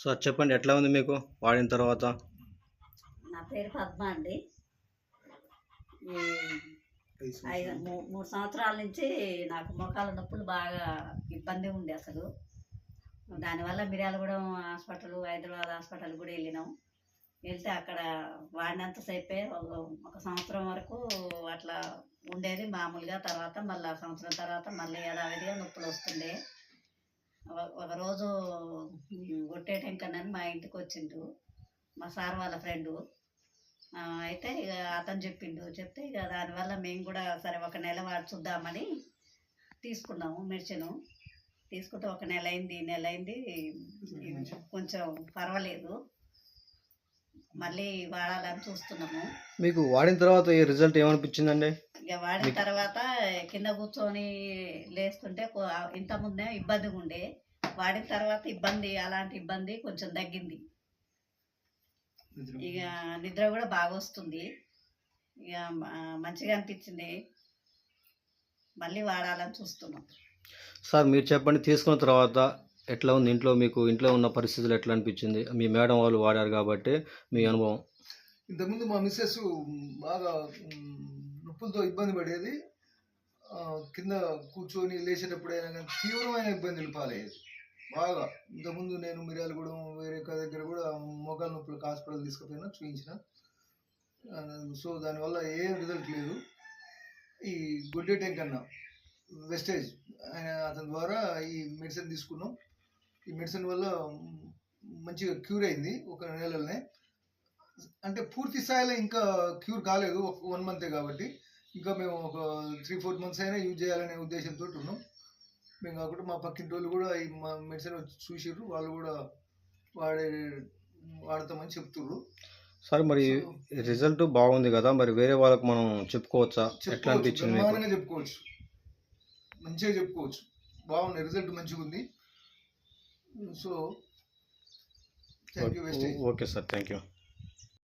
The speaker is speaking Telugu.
సో అది చెప్పండి, ఎట్లా ఉంది మీకు వాడిన తర్వాత? నా పేరు పద్మ అండి. ఈ 3 సంవత్సరాల నుంచి నాకు మోకాళ్ళ నొప్పులు బాగా ఇబ్బంది ఉండే అసలు. దానివల్ల మిర్యాలగూడెం హాస్పిటల్, హైదరాబాద్ హాస్పిటల్ కూడా వెళ్ళినాం. వెళ్తే అక్కడ వాడినంతసేపే ఒక సంవత్సరం వరకు అట్లా ఉండేది మామూలుగా. తర్వాత మళ్ళీ సంవత్సరం తర్వాత మళ్ళీ యథావిధిగా నొప్పులు వస్తుండే. ఒకరోజు గొట్టే టెంకన్ మా ఇంటికి వచ్చిండు మా సార్ వాళ్ళ ఫ్రెండు. అయితే ఇక అతను చెప్తే ఇక దానివల్ల మేము కూడా సరే ఒక నెల వాడి చూద్దామని తీసుకున్నాము మెడిసిన్. తీసుకుంటే ఒక నెల అయింది కొంచెం పర్వాలేదు, మళ్ళీ వాడాలని చూస్తున్నాము. మీకు వాడిన తర్వాత ఈ రిజల్ట్ ఏమనిపించిందండి? ఇక వాడిన తర్వాత కింద కూర్చొని లేస్తుంటే ఇంతకుముందే ఇబ్బందిగా ఉండే, వాడిన తర్వాత అలాంటి ఇబ్బంది కొంచెం తగ్గింది. ఇక నిద్ర కూడా బాగా వస్తుంది. ఇక మంచిగా అనిపించింది, మళ్ళీ వాడాలని చూస్తున్నాం. సార్ మీరు చెప్పండి, తీసుకున్న తర్వాత ఎట్లా ఉంది ఇంట్లో? మీకు ఇంట్లో ఉన్న పరిస్థితులు ఎట్లా అనిపించింది? మీ మేడం వాళ్ళు వాడారు కాబట్టి మీ అనుభవం. ఇంతకుముందు మా మిస్సెస్ బాగా నొప్పులతో ఇబ్బంది పడేది. కింద కూర్చొని లేచేటప్పుడైనా కానీ తీవ్రమైన ఇబ్బందులు పాలయ్యేది బాగా. ఇంతకుముందు నేను మిర్యాలగూడెం వేరే దగ్గర కూడా మోకాళ్ళ నొప్పులకు హాస్పిటల్ తీసుకుపోయినా, చూపించిన. సో దానివల్ల ఏం రిజల్ట్ లేదు. ఈ గొడ్డే టెంకన్ వెస్టేజ్ అతని ద్వారా ఈ మెడిసిన్ తీసుకున్నాం. ఈ మెడిసిన్ వల్ల మంచిగా క్యూర్ అయింది ఒక నెలలోనే. అంటే పూర్తి స్థాయిలో ఇంకా క్యూర్ కాలేదు, 1 మంతే కాబట్టి. ఇంకా మేము ఒక 3-4 మంత్స్ అయినా యూజ్ చేయాలనే ఉద్దేశంతో ఉన్నాం. మేము కాకుండా మా పక్కింటి వాళ్ళు కూడా ఈ మా మెడిసిన్ వచ్చి చూసిర్రు, వాళ్ళు కూడా వాడతామని చెప్తుర్రు. సరే, మరి రిజల్ట్ బాగుంది కదా, మరి వేరే వాళ్ళకి మనం చెప్పుకోవచ్చా? ఎట్లా అనిపించింది? బ్రహ్మాండంగా చెప్పుకోవచ్చు, మంచిగా చెప్పుకోవచ్చు. బాగుంది, రిజల్ట్ మంచిగా ఉంది. So thank you. Okay sir, thank you.